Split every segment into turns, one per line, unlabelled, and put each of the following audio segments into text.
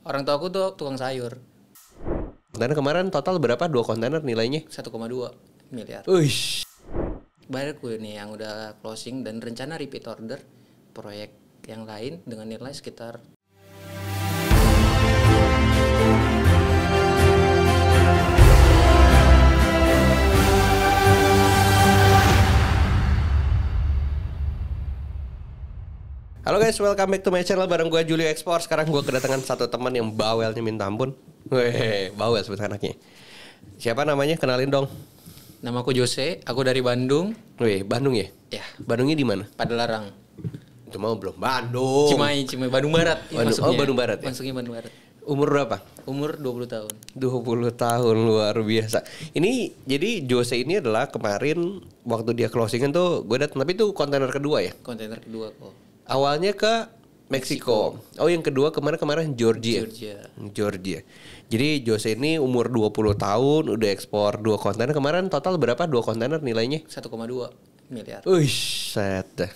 Orang tua aku tuh tukang sayur.
Dan kemarin total berapa? 2 kontainer nilainya?
1,2 miliar.
Uish.
Banyak gue nih yang udah closing dan rencana repeat order proyek yang lain dengan nilai sekitar.
Halo guys, welcome back to my channel bareng gue Julio Export. Sekarang gue kedatangan satu teman yang bawelnya minta ampun. Weh, bawel sebut anaknya. Siapa namanya? Kenalin dong.
Nama aku Jose, aku dari Bandung.
Weh, Bandung ya?
Ya,
Bandungnya di mana?
Padalarang.
Itu mau belum Bandung.
Cimahi, Bandung Barat.
Bandung, Bandung Barat ya?
Masuknya Bandung Barat.
Umur berapa?
Umur 20 tahun.
20 tahun, luar biasa. Ini jadi Jose ini adalah kemarin waktu dia closingan tuh gue datang, tapi itu kontainer kedua ya?
Kontainer kedua kok.
Awalnya ke Meksiko. Oh, yang kedua kemarin Georgia. Georgia. Jadi Jose ini umur 20 tahun udah ekspor 2 kontainer. Kemarin total berapa 2 kontainer nilainya?
1,2 miliar.
Set.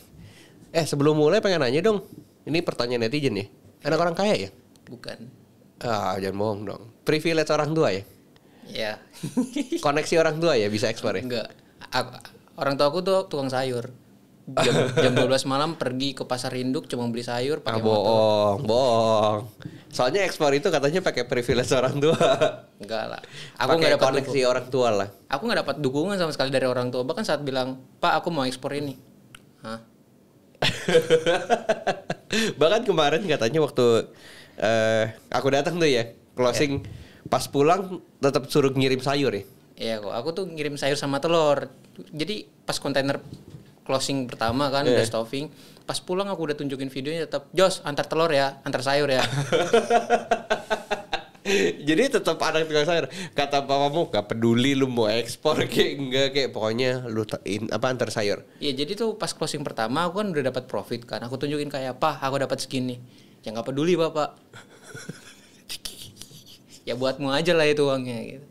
Sebelum mulai pengen nanya dong. Ini pertanyaan netizen ya. Anak orang kaya ya?
Bukan.
Jangan bohong dong. Privilege orang tua ya?
Ya.
Koneksi orang tua ya bisa ekspor ya?
Enggak. Orang tua aku tuh tukang sayur. Jam 12 malam pergi ke pasar induk cuma beli sayur pakai motor.
Bohong. Soalnya ekspor itu katanya pakai privilege orang tua.
Enggak lah. Aku enggak dapat
koneksi orang tua lah.
Aku enggak dapat dukungan sama sekali dari orang tua. Bahkan saat bilang, "Pak, aku mau ekspor ini." Hah?
Bahkan kemarin katanya waktu aku datang tuh ya, closing pas pulang tetap suruh ngirim sayur ya.
Iya kok, aku tuh ngirim sayur sama telur. Jadi pas kontainer closing pertama kan udah stuffing, pas pulang aku udah tunjukin videonya tetap, "Jos, antar telur ya, antar sayur ya."
Jadi tetap ada tukang sayur. Kata papamu gak peduli lu mau ekspor kayak enggak, kayak pokoknya lu antar sayur.
Iya, jadi tuh pas closing pertama aku kan udah dapat profit kan. Aku tunjukin kayak, "Pak, aku dapat segini." Ya nggak peduli Bapak. Ya buatmu aja lah itu uangnya gitu.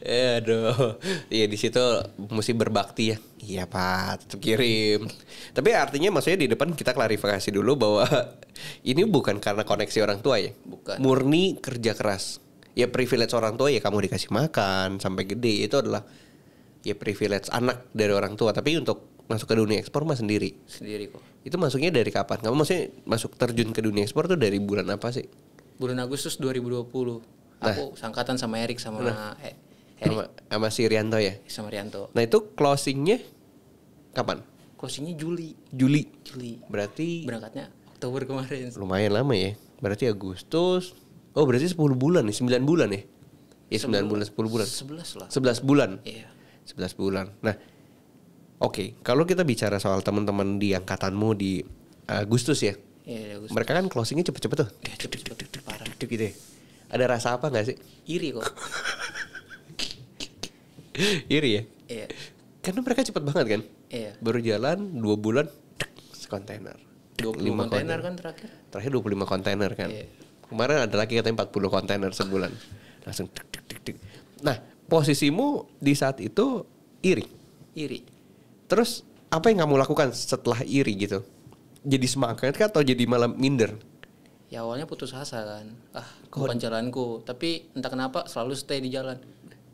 Aduh, iya di situ mesti berbakti ya. Iya Pak, tetap kirim. Tapi artinya maksudnya di depan kita klarifikasi dulu bahwa ini bukan karena koneksi orang tua ya.
Bukan.
Murni kerja keras. Ya privilege orang tua ya kamu dikasih makan sampai gede itu adalah ya privilege anak dari orang tua. Tapi untuk masuk ke dunia ekspor mah sendiri.
Sendiri kok.
Itu masuknya dari kapan? Kamu maksudnya masuk terjun ke dunia ekspor tuh dari bulan apa sih?
Bulan Agustus 2020. Aku sangkatan sama Erik sama
sama si Rianto ya?
Sama Rianto.
Nah itu closingnya kapan?
Closingnya Juli.
Berarti
Berangkatnya Oktober kemarin.
lumayan lama ya. Berarti Agustus. Oh berarti 10 bulan nih, 9 bulan ya? Ya 9 bulan, 10 bulan.
11 lah.
11 bulan?
Iya.
11 bulan. Nah oke, kalau kita bicara soal teman-teman di angkatanmu di Agustus ya?
Iya, Agustus.
Mereka kan closingnya cepet-cepet tuh.
Ya, cepet parah.
Gitu ya. Ada rasa apa gak sih?
Iri kok.
Iri ya?
Iya.
Karena mereka cepet banget kan?
Iya.
Baru jalan 2 bulan sekontainer.
25 kontainer kan terakhir.
Terakhir 25 kontainer kan.
Iya.
Kemarin ada lagi katanya 40 kontainer sebulan. Langsung tik. Nah, posisimu di saat itu iri. Terus apa yang kamu lakukan setelah iri gitu? Jadi semangat kah atau jadi malah minder?
Ya awalnya putus asa kan. Bukan jalanku. Tapi entah kenapa selalu stay di jalan.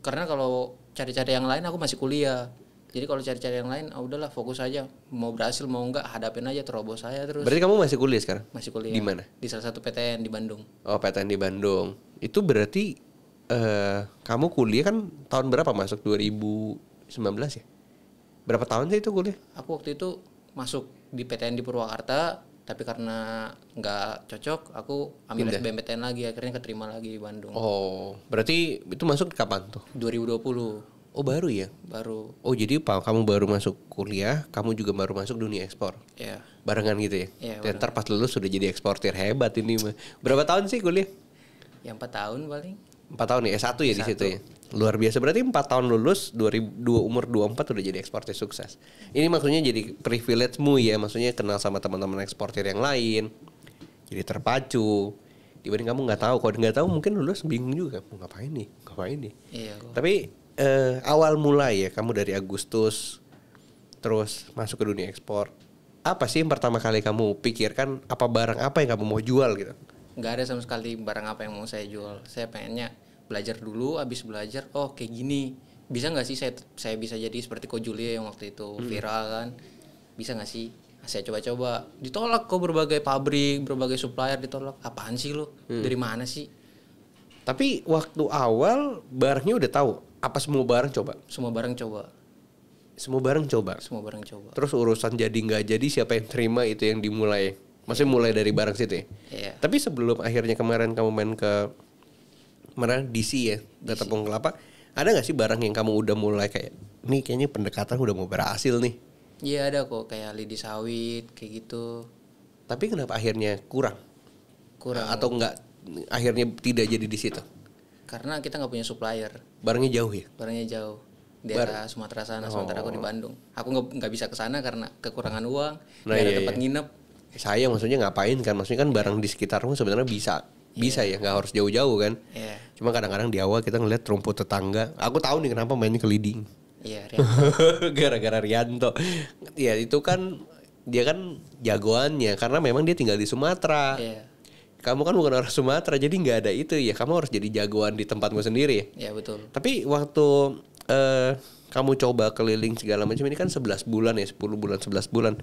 Karena kalau cari-cari yang lain aku masih kuliah. Jadi kalau cari-cari yang lain, udahlah fokus aja. Mau berhasil mau enggak, hadapin aja terobos saya terus.
Berarti kamu masih kuliah sekarang?
Masih kuliah.
Di mana?
Di salah satu PTN di Bandung.
Oh, PTN di Bandung. Itu berarti kamu kuliah kan tahun berapa masuk? 2019 ya? Berapa tahun sih itu kuliah?
Aku waktu itu masuk di PTN di Purwakarta, tapi karena nggak cocok, aku ambil SBMPTN lagi, akhirnya keterima lagi di Bandung.
Oh, berarti itu masuk kapan tuh?
2020.
Oh, baru ya?
Baru.
Oh, jadi kamu baru masuk kuliah, kamu juga baru masuk dunia ekspor?
Iya.
Barengan gitu ya?
Iya.
Dan ntar pas lulus sudah jadi eksportir hebat ini mah. Berapa tahun sih kuliah?
Ya 4 tahun paling.
4 tahun ya? S1 ya di situ ya? Luar biasa, berarti 4 tahun lulus, umur 24 udah jadi eksportir sukses. Ini maksudnya jadi privilege-mu ya, maksudnya kenal sama teman-teman eksportir yang lain. Jadi terpacu. Dibanding kamu nggak tahu, kalau nggak tahu mungkin lulus bingung juga, mau ngapain nih?
Iya kok.
Tapi awal mulai ya, kamu dari Agustus terus masuk ke dunia ekspor. Apa sih yang pertama kali kamu pikirkan, apa barang apa yang kamu mau jual gitu?
nggak ada sama sekali barang apa yang mau saya jual. Saya pengennya belajar dulu, habis belajar oh kayak gini bisa nggak sih saya bisa jadi seperti Ko Julia yang waktu itu viral kan, bisa nggak sih. Saya coba-coba, ditolak kok, berbagai pabrik, berbagai supplier ditolak. Apaan sih lo, dari mana sih?
Tapi waktu awal barangnya udah tahu apa semua barang coba?
Semua barang coba.
Semua barang coba.
Semua barang coba.
Terus urusan jadi nggak jadi siapa yang terima itu yang dimulai. Maksudnya mulai dari barang situ ya.
Iya.
Tapi sebelum akhirnya kemarin kamu main ke mana DC ya, ke Tepung Kelapa, ada nggak sih barang yang kamu udah mulai kayak, nih kayaknya pendekatan udah mau berhasil nih.
Iya ada kok, kayak lidi sawit kayak gitu.
Tapi kenapa akhirnya kurang?
Kurang.
Atau nggak akhirnya tidak jadi di situ?
Karena kita nggak punya supplier.
Barangnya jauh ya?
Barangnya jauh. Daerah Sumatera sana, sementara aku di Bandung. Aku nggak bisa ke sana karena kekurangan uang,
Nah,
nggak ada
iya,
tempat nginep.
Saya maksudnya ngapain kan? Maksudnya kan barang di sekitarmu sebenarnya bisa ya, nggak harus jauh-jauh kan?
Iya.
Cuma kadang-kadang di awal kita ngeliat rumput tetangga. Aku tahu nih kenapa mainnya ke leading.
Iya,
Gara-gara Rianto. Ya itu kan dia kan jagoannya karena memang dia tinggal di Sumatera.
Iya.
Kamu kan bukan orang Sumatera jadi nggak ada itu ya. Kamu harus jadi jagoan di tempatmu sendiri.
Iya betul.
Tapi waktu kamu coba keliling segala macam ini kan 11 bulan ya, 10 bulan, 11 bulan.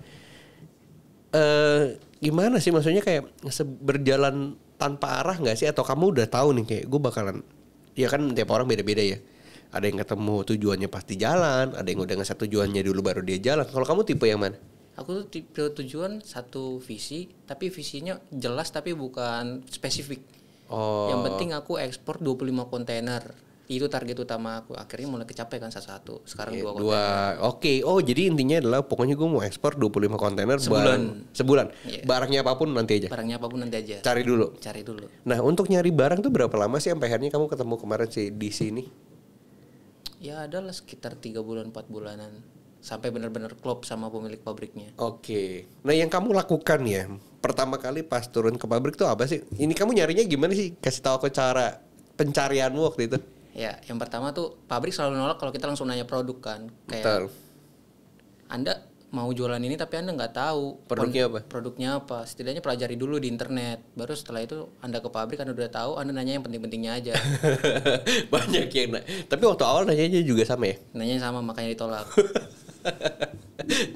Gimana sih maksudnya kayak berjalan tanpa arah nggak sih, atau kamu udah tahu nih kayak gue bakalan, ya kan tiap orang beda-beda ya. Ada yang ketemu tujuannya pasti jalan, ada yang udah ngeset tujuannya dulu baru dia jalan. Kalau kamu tipe yang mana?
Aku tuh tipe tujuan satu visi, tapi visinya jelas tapi bukan spesifik.
Oh.
Yang penting aku ekspor 25 kontainer. Itu target utama aku. Akhirnya mulai kecapai kan satu. Sekarang 2 kontainer.
Oke. Oh, jadi intinya adalah pokoknya gue mau ekspor 25 kontainer sebulan.
Iya.
Barangnya apapun nanti aja.
Barangnya apapun nanti aja.
Cari dulu. Nah, untuk nyari barang tuh berapa lama sih sampai akhirnya kamu ketemu kemarin sih di sini?
Ya adalah sekitar 3 bulan 4 bulanan. Sampai benar-benar klop sama pemilik pabriknya.
Oke. Nah, yang kamu lakukan ya pertama kali pas turun ke pabrik tuh apa sih? Ini kamu nyarinya gimana sih? Kasih tahu aku cara pencarianmu waktu itu.
Ya, yang pertama tuh pabrik selalu nolak kalau kita langsung nanya produk kan. Kayak
Betul.
Anda mau jualan ini tapi Anda nggak tahu produknya apa. Setidaknya pelajari dulu di internet. Baru setelah itu Anda ke pabrik, Anda udah tahu, Anda nanya yang penting-pentingnya aja.
Banyak yang tapi waktu awal nanyanya juga sama ya?
Nanya sama, makanya ditolak.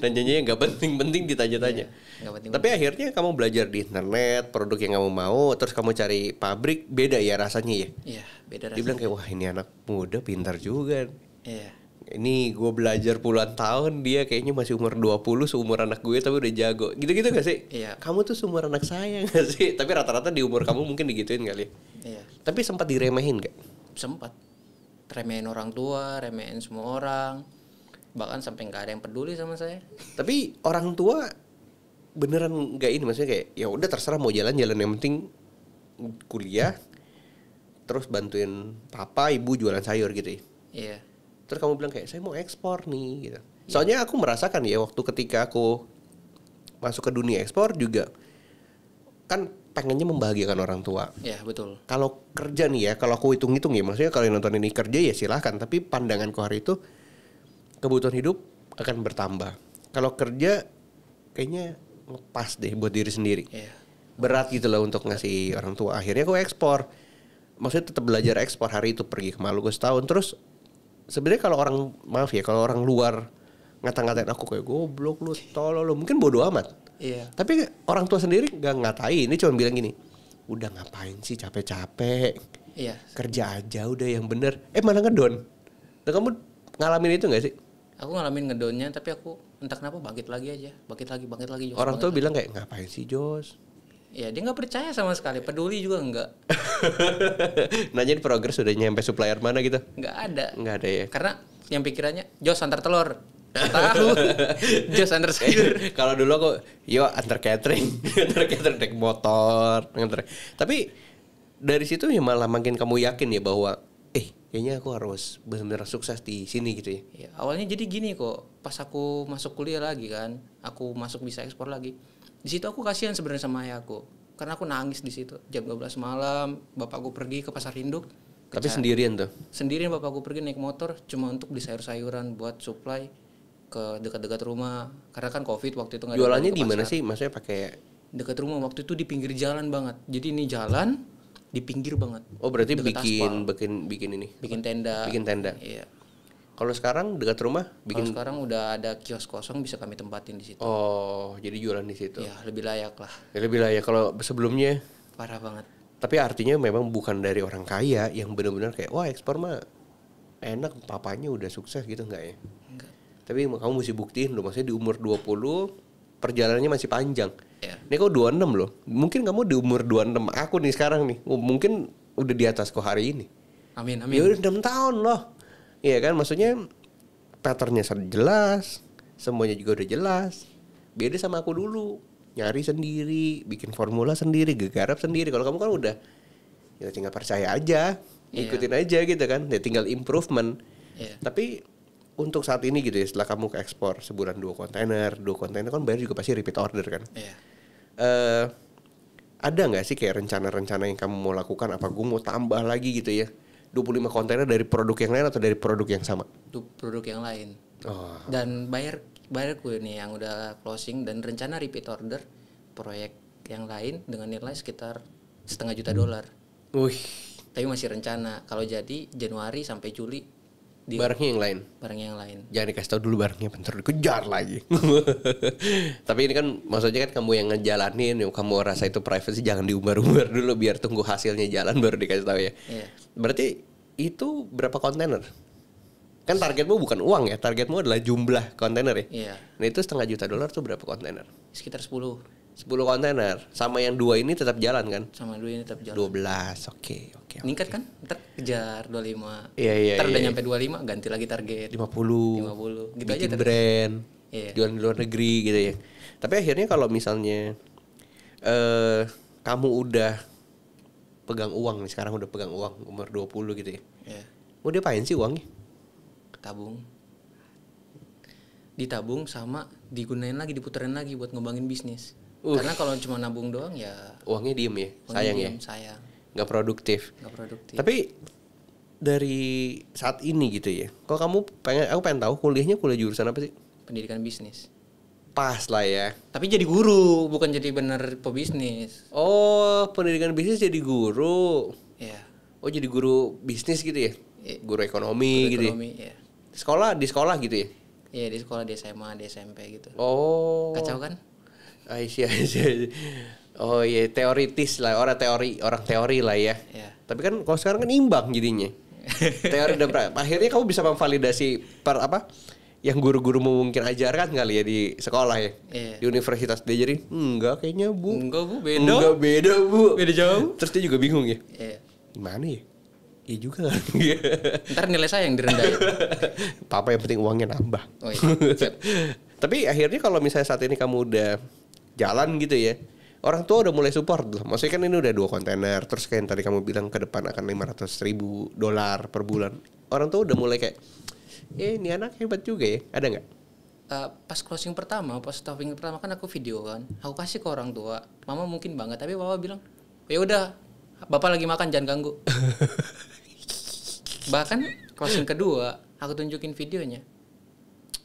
Nanyanya yang nggak penting-penting ditanya-tanya.
Nggak penting.
Tapi akhirnya kamu belajar di internet produk yang kamu mau, terus kamu cari pabrik, beda ya rasanya ya?
Iya, beda rasanya.
Dia bilang kayak, wah ini anak muda pintar juga.
Iya.
Ini gue belajar puluhan tahun, dia kayaknya masih umur 20, seumur anak gue tapi udah jago. Gitu-gitu gak sih?
Iya.
Kamu tuh seumur anak saya gak sih? Tapi rata-rata di umur kamu mungkin digituin kali.
Iya.
Tapi sempat diremehin gak?
Sempat. Remehin orang tua, remehin semua orang. Bahkan sampai nggak ada yang peduli sama saya.
Tapi orang tua beneran gak ini, maksudnya kayak ya udah terserah mau jalan-jalan, yang penting kuliah, terus bantuin papa ibu jualan sayur gitu ya.
Iya.
Terus kamu bilang kayak saya mau ekspor nih gitu. Soalnya aku merasakan ya waktu ketika aku masuk ke dunia ekspor juga kan pengennya membahagiakan orang tua.
Iya, betul.
Kalau kerja nih ya, kalau aku hitung-hitung ya, maksudnya kalau yang nonton ini kerja ya silahkan, tapi pandanganku hari itu kebutuhan hidup akan bertambah. Kalau kerja kayaknya ngepas deh buat diri sendiri.
Iya.
Berat gitu loh untuk ngasih orang tua. Akhirnya aku ekspor. Maksudnya tetap belajar ekspor, hari itu pergi ke Maluku setahun. Terus sebenarnya kalau orang, maaf ya, kalau orang luar ngata-ngatain aku kayak goblok lu, tolol lu, mungkin bodoh amat.
Iya.
Tapi orang tua sendiri gak ngatain, ini cuma bilang gini, udah ngapain sih capek-capek,
Iya.
kerja aja udah yang bener. Malah ngedon. Nah, kamu ngalamin itu gak sih?
Aku ngalamin ngedonnya, tapi aku entah kenapa bangkit lagi aja, bangkit lagi. Jos,
Orang tua bilang kayak ngapain sih Jos?
Ya dia nggak percaya sama sekali, peduli juga nggak.
Nanya di progres udah nyampe supplier mana gitu?
Nggak ada.
Nggak ada ya.
Karena yang pikirannya Jos antar telur. Tahu. Jos antar sayur.
Kalau dulu aku yo antar catering, antar catering naik motor, antar. Tapi dari situ ya malah makin kamu yakin ya bahwa kayaknya aku harus benar-benar sukses di sini gitu ya.
Ya, awalnya jadi gini kok, pas aku masuk kuliah lagi kan, aku masuk bisa ekspor lagi. Di situ aku kasihan sebenarnya sama ayahku, karena aku nangis di situ. Jam 12 malam, bapakku pergi ke pasar induk.
Tapi sendirian tuh.
Sendirian bapakku pergi naik motor cuma untuk beli sayur-sayuran buat supply ke dekat-dekat rumah. Karena kan Covid waktu itu nggak ada.
Jualannya di mana sih? Maksudnya pakai
dekat rumah. Waktu itu di pinggir jalan banget. Jadi ini jalan di pinggir banget.
Oh berarti
Deket
bikin ini.
Bikin tenda.
Bikin tenda.
Iya.
Kalau sekarang dekat rumah
Kalau
bikin.
sekarang udah ada kios kosong bisa kami tempatin di situ.
Oh jadi jualan di situ.
Ya lebih layak lah.
Ya, lebih lah ya kalau sebelumnya.
Parah banget.
Tapi artinya memang bukan dari orang kaya yang benar-benar kayak wah ekspor mah enak papanya udah sukses gitu enggak ya?
Enggak.
Tapi kamu mesti buktiin loh, maksudnya di umur 20 perjalanannya masih panjang.
Ya.
Ini kau 26 loh. Mungkin kamu di umur 26 aku nih sekarang nih. Mungkin udah di atas kok hari ini.
Amin.
Ya udah 6 tahun loh. Iya kan maksudnya patternnya jelas, semuanya juga udah jelas. Beda sama aku dulu, nyari sendiri, bikin formula sendiri, garap sendiri. Kalau kamu kan udah ya tinggal percaya aja, ikutin aja gitu kan. Ya tinggal improvement.
Iya.
Tapi untuk saat ini gitu ya, setelah kamu ke ekspor sebulan 2 kontainer kan bayar juga pasti repeat order kan.
Iya.
Ada nggak sih kayak rencana-rencana yang kamu mau lakukan? Apa gue mau tambah lagi gitu ya? 25 kontainer dari produk yang lain atau dari produk yang sama?
Itu produk yang lain.
Oh.
Dan bayar gue nih yang udah closing dan rencana repeat order proyek yang lain dengan nilai sekitar $500,000.
Wih.
Tapi masih rencana kalau jadi Januari sampai Juli di
Barangnya yang lain.
barang yang lain.
Jangan dikasih tahu dulu barangnya, bentar dikejar lagi. Tapi ini kan maksudnya kan kamu yang ngejalanin, yang kamu rasa itu privacy jangan diumbar-umbar dulu biar tunggu hasilnya jalan baru dikasih tahu ya.
Iya.
Berarti itu berapa kontainer? Kan targetmu bukan uang ya, targetmu adalah jumlah kontainer ya.
Iya.
Nah itu $500,000 tuh berapa kontainer?
Sekitar 10
10 kontainer. Sama yang 2 ini tetap jalan kan?
sama dua ini tetap jalan.
12, oke.
Meningkat kan? Ntar kejar 25.
Iya.
Ntar udah nyampe 25 ganti lagi target.
50.
50. Gitu
bikin
aja terus.
brand.
Iya.
Jualan di luar negeri gitu ya. Tapi akhirnya kalau misalnya kamu udah pegang uang nih, sekarang udah pegang uang umur 20 gitu ya.
Iya.
Mau diapain sih uangnya?
Tabung. Ditabung sama digunain lagi, diputerin lagi buat ngembangin bisnis. Karena kalau cuma nabung doang ya
Uangnya diem ya, sayang ya.
sayang,
Nggak produktif.
nggak produktif.
Tapi dari saat ini gitu ya. Kalau kamu aku pengen tahu kuliahnya kuliah jurusan apa sih?
Pendidikan bisnis.
Pas lah ya.
Tapi jadi guru, bukan jadi bener pebisnis.
Oh, pendidikan bisnis jadi guru.
Ya.
Oh, jadi guru bisnis gitu ya? Guru ekonomi gitu ya?
Ekonomi, ya.
Di sekolah gitu ya?
Iya, di sekolah, di SMA, di SMP gitu.
Oh.
Kacau kan?
I see. Oh iya, teoritis lah, orang teori lah ya.
Ya.
Tapi kan kalau sekarang kan imbang jadinya. Teori dan akhirnya kamu bisa memvalidasi yang guru-guru mau mungkin ajarkan kali ya di sekolah ya.
Iya.
Di universitas dia jadi enggak kayaknya Bu.
Enggak Bu, beda.
Enggak beda Bu.
Beda jauh.
Terus dia juga bingung ya.
Iya.
Gimana ya? Iya juga.
Ntar nilai saya yang direndahin.
Papa yang penting uangnya nambah.
Oh iya. Siap.
Tapi akhirnya kalau misalnya saat ini kamu udah jalan gitu ya, orang tua udah mulai support loh. Maksudnya kan ini udah 2 kontainer, terus kayak yang tadi kamu bilang ke depan akan $500,000 per bulan. Orang tua udah mulai kayak, ini anak hebat juga ya. Ada nggak?
Pas closing pertama, pas staffing pertama kan aku video kan, aku kasih ke orang tua. Mama mungkin bangga, tapi papa bilang, ya udah, bapak lagi makan jangan ganggu. Bahkan closing kedua, aku tunjukin videonya.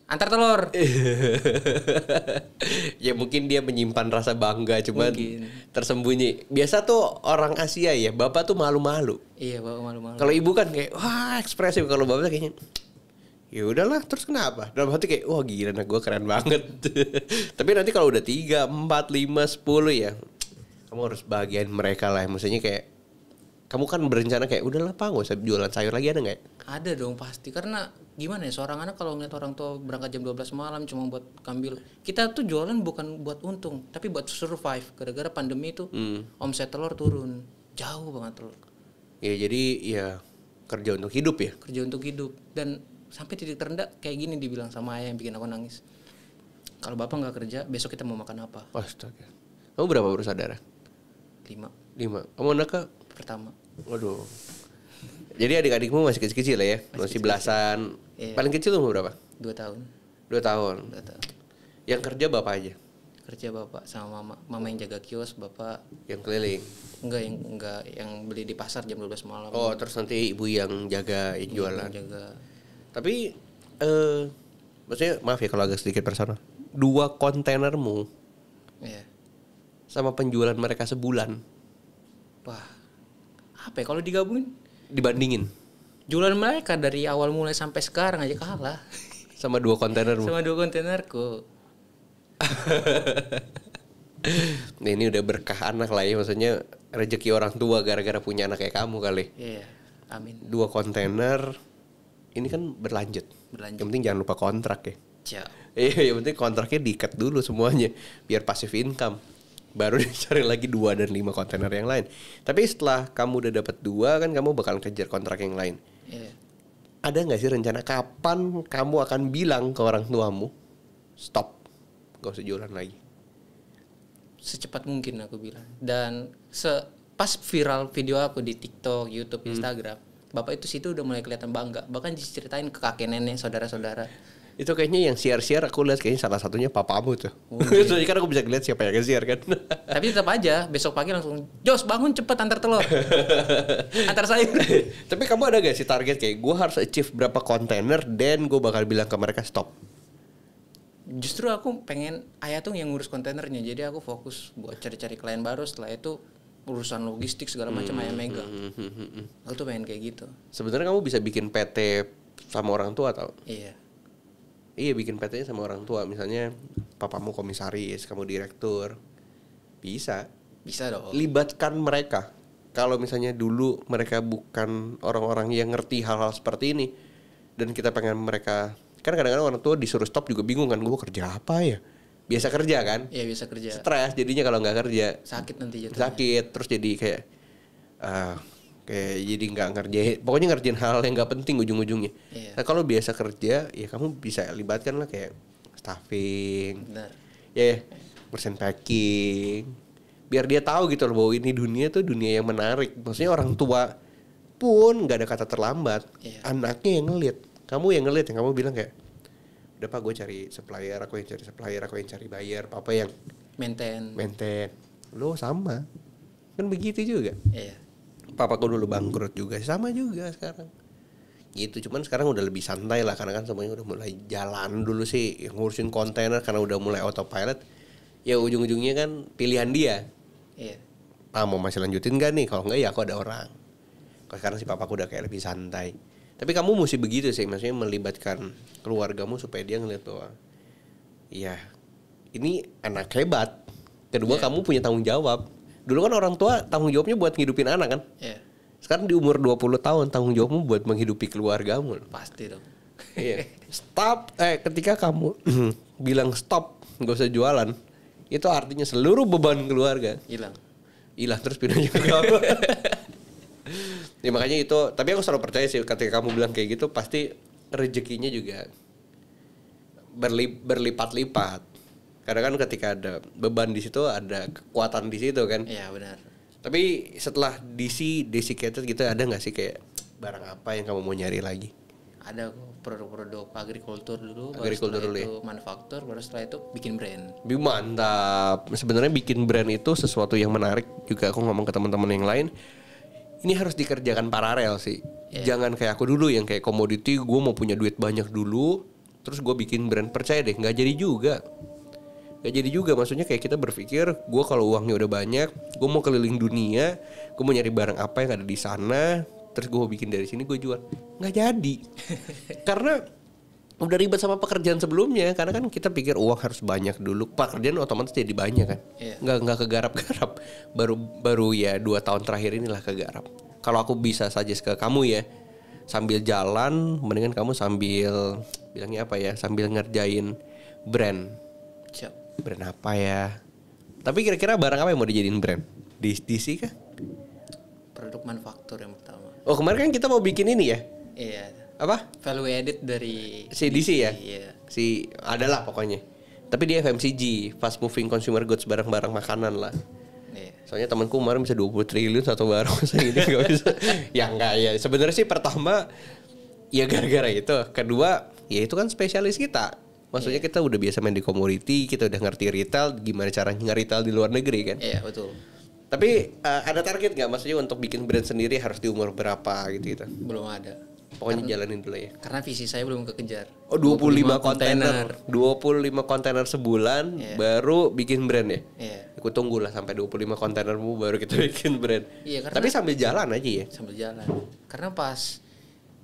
Antar telur.
Ya mungkin dia menyimpan rasa bangga cuman
Mungkin.
tersembunyi. Biasa tuh orang Asia ya, bapak tuh malu-malu.
Iya, bapak malu-malu.
Kalau ibu kan kayak wah ekspresif, kalau bapak kayaknya ya udahlah terus kenapa? Dalam hati kayak wah gila anak gue keren banget. Tapi nanti kalau udah 3, 4, 5, 10 ya kamu harus bahagiain mereka lah. Maksudnya kayak kamu kan berencana kayak udahlah Pak gak usah jualan sayur lagi, ada nggak?
Ada dong pasti, karena gimana ya, seorang anak kalau ngeliat orang tua berangkat jam 12 malam cuma buat ngambil, kita tuh jualan bukan buat untung tapi buat survive. Gara-gara pandemi itu omset telur turun jauh banget telur.
Ya jadi ya kerja untuk hidup ya.
Kerja untuk hidup, dan sampai titik terendah kayak gini dibilang sama ayah yang bikin aku nangis. Kalau bapak nggak kerja besok kita mau makan apa?
Astaga. Kamu berapa bersaudara?
5.
5. Kamu anak ke?
Pertama.
Waduh. Jadi adik-adikmu masih kecil-kecil lah ya? Masih belasan.
Iya.
Paling kecil umur berapa?
2 tahun.
2 tahun.
2 tahun.
Yang kerja bapak aja?
Kerja bapak sama mama. Mama yang jaga kios, bapak
Yang keliling?
enggak yang beli di pasar jam 12 malam.
Oh terus nanti ibu yang jaga yang jualan.
Yang jaga.
Tapi maksudnya maaf ya kalau agak sedikit personal. 2 kontainermu
Iya.
sama penjualan mereka sebulan?
Wah, apa ya kalau digabungin?
Dibandingin
Jualan mereka dari awal mulai sampai sekarang aja kalah.
sama 2 kontainermu.
Sama 2 kontainerku.
Nah, ini udah berkah anak lah ya, maksudnya rezeki orang tua gara-gara punya anak kayak kamu kali.
Iya, amin.
2 kontainer ini kan berlanjut. Yang penting jangan lupa kontrak ya.
Siap.
Iya, yang penting kontraknya diikat dulu semuanya biar passive income. Baru dicari lagi 2 dan 5 kontainer yang lain. Tapi setelah kamu udah dapat 2 kan kamu bakal kejar kontrak yang lain.
Iya.
Ada nggak sih rencana kapan kamu akan bilang ke orang tuamu stop, gak usah jualan lagi?
Secepat mungkin aku bilang. Dan pas viral video aku di TikTok, YouTube, Instagram, bapak itu situ udah mulai kelihatan bangga. Bahkan diceritain ke kakek nenek, saudara-saudara.
Itu kayaknya yang share-share aku lihat kayaknya salah satunya papamu tuh. Soalnya kan aku bisa lihat siapa yang nge-share kan.
Tapi tetap aja besok pagi langsung, Jos bangun cepet antar telur. Antar sayur.
Tapi kamu ada gak sih target kayak gue harus achieve berapa kontainer dan gue bakal bilang ke mereka stop?
Justru aku pengen Ayah tuh yang ngurus kontainernya. Jadi aku fokus buat cari-cari klien baru. Setelah itu urusan logistik segala macam Ayah megang. Aku tuh pengen kayak gitu.
Sebenarnya kamu bisa bikin PT sama orang tua tau?
Iya.
Iya, bikin PT-nya sama orang tua. Misalnya papamu komisaris, kamu direktur. Bisa
dong.
Libatkan mereka. Kalau misalnya dulu mereka bukan orang-orang yang ngerti hal-hal seperti ini, dan kita pengen mereka, kan kadang-kadang orang tua disuruh stop juga bingung kan, gue kerja apa ya? Biasa kerja kan?
Iya, biasa kerja.
Stres jadinya kalau nggak kerja.
Sakit nanti jatuhnya.
Sakit, terus jadi kayak jadi nggak ngerjain, pokoknya ngerjain hal yang nggak penting ujung-ujungnya.
Iya.
Nah kalau biasa kerja, ya kamu bisa libatkan lah kayak staffing,
Benar.
ya persen packing, biar dia tahu gitu loh bahwa ini dunia tuh dunia yang menarik. Maksudnya orang tua pun nggak ada kata terlambat, anaknya yang ngelit, kamu yang ngelit, yang kamu bilang kayak, udah pak gue cari supplier, aku yang cari supplier, aku yang cari buyer, papa yang maintain, lo sama, kan begitu juga.
Iya.
Papaku dulu bangkrut juga, sama juga sekarang. Gitu, cuman sekarang udah lebih santai lah karena kan semuanya udah mulai jalan. Dulu sih yang ngurusin kontainer karena udah mulai autopilot. Ya ujung-ujungnya kan pilihan dia.
Iya.
Mau masih lanjutin gak nih? Kalau enggak ya aku ada orang. Kalau sekarang si papaku udah kayak lebih santai. Tapi kamu mesti begitu sih, maksudnya melibatkan keluargamu supaya dia ngeliat bahwa ya ini anak hebat. Kedua kamu punya tanggung jawab. Dulu kan orang tua tanggung jawabnya buat ngidupin anak kan?
Iya.
Sekarang di umur 20 tahun tanggung jawabmu buat menghidupi keluargamu.
Pasti dong.
Iya. Stop, ketika kamu bilang stop, gak usah jualan, itu artinya seluruh beban keluarga
Hilang
terus pindah ke kamu. Ya makanya itu, tapi aku selalu percaya sih ketika kamu bilang kayak gitu pasti rezekinya juga berlipat-lipat. Karena kan ketika ada beban di situ ada kekuatan di situ kan.
Iya benar.
Tapi setelah desiccated gitu ada nggak sih kayak barang apa yang kamu mau nyari lagi?
Ada kok produk-produk agrikultur dulu,
Agrikultur dulu
itu manufaktur, baru setelah itu bikin brand.
Mantap. Sebenarnya bikin brand itu sesuatu yang menarik juga. Aku ngomong ke teman-teman yang lain, ini harus dikerjakan paralel sih. Jangan kayak aku dulu yang kayak komoditi, gue mau punya duit banyak dulu, terus gue bikin brand. Percaya deh, nggak jadi juga. Maksudnya kayak kita berpikir, gue kalau uangnya udah banyak, gue mau keliling dunia, gue mau nyari barang apa yang ada di sana, terus gue mau bikin dari sini gue jual. Nggak jadi. Karena udah ribet sama pekerjaan sebelumnya. Karena kan kita pikir uang harus banyak dulu, pekerjaan otomatis jadi banyak kan. Nggak kegarap-garap. Baru ya 2 tahun terakhir inilah kegarap. Kalau aku bisa suggest ke kamu ya, sambil jalan, mendingan kamu sambil bilangnya apa ya, sambil ngerjain brand.
Siap.
Brand apa ya? Tapi kira-kira barang apa yang mau dijadiin brand? DC kah?
Produk manufaktur yang pertama.
Oh kemarin kan kita mau bikin ini ya?
Iya.
Apa?
Value added dari
Si DC ya?
Iya.
Si adalah pokoknya. Tapi dia FMCG, fast moving consumer goods, barang-barang makanan lah.
Iya.
Soalnya temanku kemarin bisa 20 triliun satu barang, masa ini nggak bisa. Ya enggak ya. Sebenarnya sih pertama ya gara-gara itu. Kedua ya itu kan spesialis kita. Maksudnya kita udah biasa main di komoditi, kita udah ngerti retail, gimana cara nge-retail di luar negeri kan.
Iya betul.
Tapi ada target nggak maksudnya untuk bikin brand sendiri harus di umur berapa gitu?
Belum ada.
Pokoknya jalanin dulu ya.
Karena visi saya belum kekejar.
Oh 25 kontainer 25 kontainer sebulan baru bikin brand ya?
Iya.
Aku tunggu lah sampai 25 kontainermu baru kita bikin brand.
Iya, karena
tapi sambil jalan aja ya?
Sambil jalan. Karena pas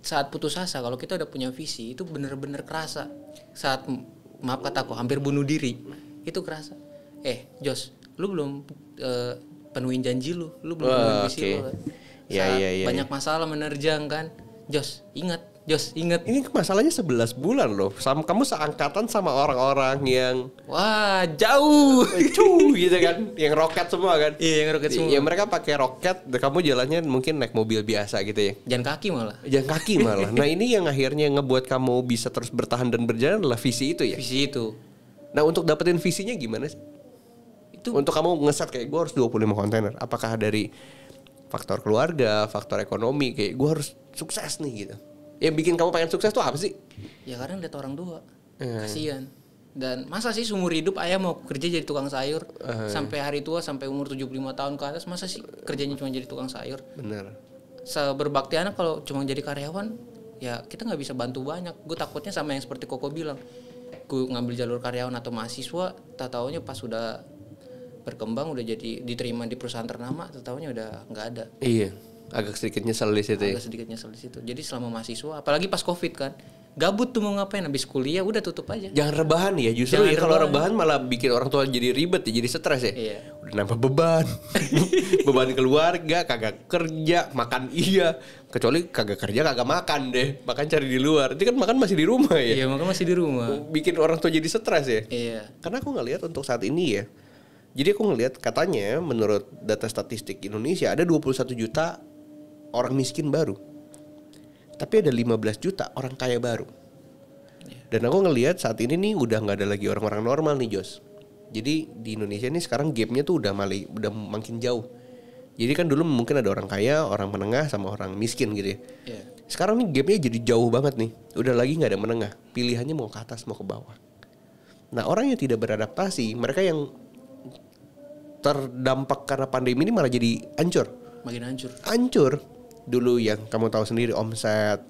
saat putus asa kalau kita udah punya visi itu bener-bener kerasa. Saat maaf kataku hampir bunuh diri itu kerasa. Jos, lu belum penuhin janji lu belum penuhin visi lu.
Iya.
Banyak masalah menerjang kan. Jos, ingat.
Ini masalahnya 11 bulan loh. Kamu seangkatan sama orang-orang yang
wah, jauh.
Gitu kan. Yang roket semua kan.
Iya, yang roket semua.
Ya mereka pakai roket, kamu jalannya mungkin naik mobil biasa gitu ya.
Jalan kaki malah.
Nah, ini yang akhirnya ngebuat kamu bisa terus bertahan dan berjalan adalah visi itu ya.
Visi itu.
Nah, untuk dapetin visinya gimana sih? Itu untuk kamu ngeset kayak gue harus 25 kontainer. Apakah dari faktor keluarga, faktor ekonomi, kayak gue harus sukses nih gitu. Yang bikin kamu pengen sukses tuh apa sih?
Ya karena lihat orang tua. Kasihan. Dan masa sih seumur hidup ayah mau kerja jadi tukang sayur sampai hari tua, sampai umur 75 tahun ke atas, masa sih kerjanya cuma jadi tukang sayur?
Bener.
Seberbakti anak kalau cuma jadi karyawan, ya kita nggak bisa bantu banyak. Gue takutnya sama yang seperti Koko bilang, gue ngambil jalur karyawan atau mahasiswa, tak taunya pas udah berkembang udah jadi diterima di perusahaan ternama, tak taunya udah nggak ada.
Iya. Agak sedikit nyesel di situ.
Jadi selama mahasiswa, apalagi pas Covid kan, gabut tuh mau ngapain, habis kuliah udah tutup aja.
Jangan rebahan ya, justru ya kalau rebahan malah bikin orang tua jadi ribet ya, jadi stres ya.
Iya.
Udah nambah beban. Beban keluarga, kagak kerja, makan iya. Kecuali kagak kerja, kagak makan deh. Makan cari di luar. Itu kan makan masih di rumah ya.
Iya, makan masih di rumah.
Bikin orang tua jadi stres ya.
Iya.
Karena aku ngelihat untuk saat ini ya. Jadi aku ngelihat katanya menurut data statistik Indonesia ada 21 juta orang miskin baru. Tapi ada 15 juta orang kaya baru. Dan aku ngelihat saat ini nih udah nggak ada lagi orang-orang normal nih, Jos. Jadi di Indonesia nih sekarang gapnya tuh udah makin jauh. Jadi kan dulu mungkin ada orang kaya, orang menengah sama orang miskin gitu ya.
Yeah.
Sekarang nih gapnya jadi jauh banget nih. Udah lagi nggak ada menengah. Pilihannya mau ke atas mau ke bawah. Nah, orang yang tidak beradaptasi, mereka yang terdampak karena pandemi ini malah jadi hancur.
Makin
Hancur. Dulu yang kamu tahu sendiri omset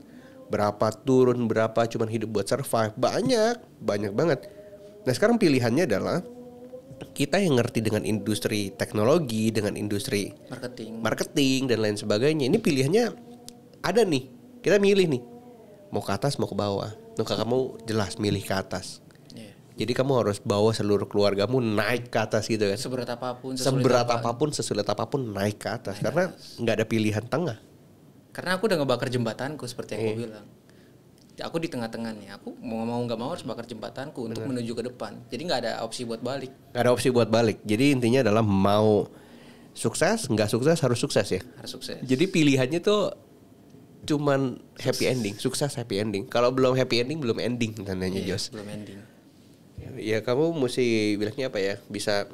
berapa turun, berapa cuman hidup buat survive, banyak banget. Nah, sekarang pilihannya adalah kita yang ngerti dengan industri teknologi, dengan industri marketing dan lain sebagainya. Ini pilihannya ada nih. Kita milih nih. Mau ke atas mau ke bawah. Nah, kamu jelas milih ke atas. Jadi kamu harus bawa seluruh keluargamu naik ke atas gitu kan.
Seberat apapun,
sesulit apapun naik ke atas. Karena nggak ada pilihan tengah.
Karena aku udah ngebakar jembatanku seperti yang aku bilang. Aku di tengah-tengah nih. Aku mau nggak mau harus bakar jembatanku untuk menuju ke depan. Jadi nggak ada opsi buat balik.
Nggak ada opsi buat balik. Jadi intinya adalah mau sukses, nggak sukses harus sukses ya.
Harus sukses.
Jadi pilihannya tuh cuman happy ending, sukses happy ending. Kalau belum happy ending belum ending tandanya, Jos.
Belum ending.
Ya kamu mesti bilangnya apa ya, bisa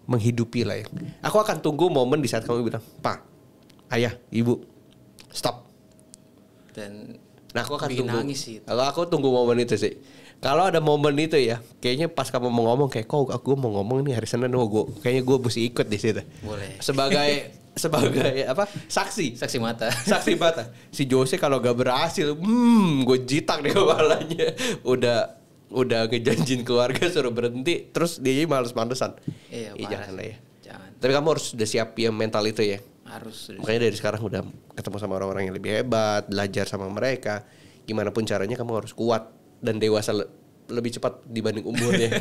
menghidupi lah ya. Aku akan tunggu momen di saat kamu bilang, Pak, Ayah, Ibu, stop.
Dan
nah aku akan tunggu.
Nangis sih.
Aku tunggu momen itu sih. Kalau ada momen itu ya, kayaknya pas kamu mau ngomong kayak, kok aku mau ngomong nih hari Senin, kayaknya gue mesti ikut di situ.
Boleh.
Sebagai apa? Saksi
mata.
Saksi mata. Si Jose kalau gak berhasil, gue jitak deh kepalanya. Udah ngejanjin keluarga suruh berhenti, terus dia males-malesan.
Iya,
jangan lah ya.
Jangan.
Tapi kamu harus udah siap ya mental itu ya.
Harus.
Makanya dari sekarang udah ketemu sama orang-orang yang lebih hebat, belajar sama mereka. Gimana pun caranya kamu harus kuat dan dewasa lebih cepat dibanding umurnya.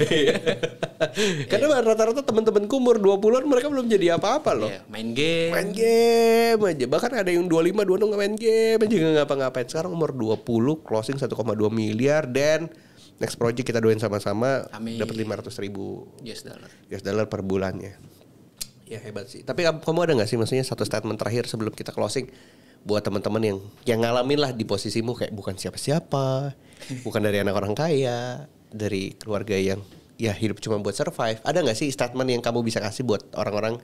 Karena rata-rata teman-temanku umur 20-an mereka belum jadi apa-apa loh.
Main game
aja. Bahkan ada yang 25, 26 nggak main game aja, nggak ngapa-ngapain. Sekarang umur 20 closing 1,2 miliar dan next project kita doain sama-sama dapat 500.000 US dollar per bulannya. Ya hebat sih. Tapi kamu ada nggak sih maksudnya satu statement terakhir sebelum kita closing buat teman-teman yang ngalamin lah di posisimu kayak bukan siapa-siapa, bukan dari anak orang kaya, dari keluarga yang ya hidup cuma buat survive. Ada nggak sih statement yang kamu bisa kasih buat orang-orang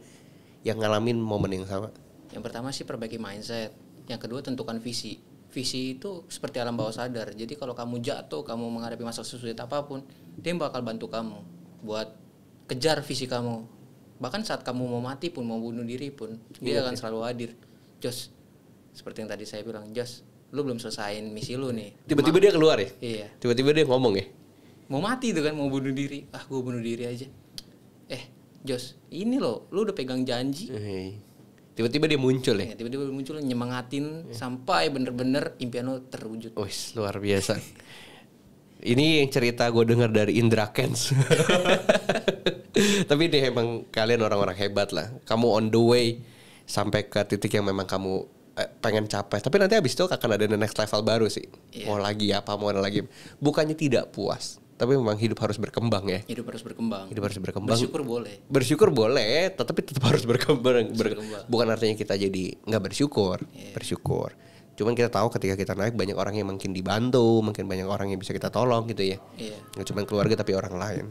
yang ngalamin momen yang sama?
Yang pertama sih perbaiki mindset. Yang kedua tentukan visi. Visi itu seperti alam bawah sadar. Jadi kalau kamu jatuh, kamu menghadapi masalah sesulit apapun, dia bakal bantu kamu buat kejar visi kamu. Bahkan saat kamu mau mati pun, mau bunuh diri pun, dia akan selalu hadir. Jos, seperti yang tadi saya bilang, Jos, lu belum selesaiin misi lu nih.
Tiba-tiba dia keluar ya?
Iya.
Tiba-tiba dia ngomong ya?
Mau mati tuh kan, mau bunuh diri. Gue bunuh diri aja. Jos, ini loh, lu udah pegang janji.
Tiba-tiba dia muncul ya?
Tiba-tiba muncul nyemangatin sampai bener-bener impian lu terwujud.
Wih, luar biasa. Ini yang cerita gue dengar dari Indra Kents. Tapi ini emang kalian orang-orang hebat lah. Kamu on the way sampai ke titik yang memang kamu pengen capai. Tapi nanti abis itu akan ada next level baru sih. Mau lagi apa, mau ada lagi. Bukannya tidak puas, tapi memang hidup harus berkembang ya.
Hidup harus berkembang.
Bersyukur boleh, tetapi tetap harus berkembang. Bukan artinya kita jadi nggak bersyukur. Bersyukur. Cuman kita tahu ketika kita naik banyak orang yang makin dibantu, makin banyak orang yang bisa kita tolong gitu ya. Nggak cuma keluarga tapi orang lain.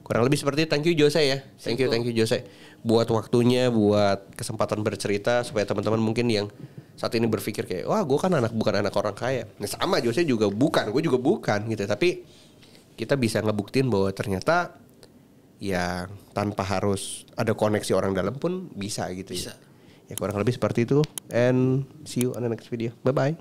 Kurang lebih seperti itu. Thank you Jose ya. Thank you Jose. Buat waktunya, buat kesempatan bercerita supaya teman-teman mungkin yang saat ini berpikir kayak, wah gue kan bukan anak orang kaya. Nah sama Jose juga bukan, gue juga bukan gitu. Tapi kita bisa ngebuktiin bahwa ternyata ya tanpa harus ada koneksi orang dalam pun bisa gitu ya. Ya kurang lebih seperti itu. And see you on the next video. Bye bye.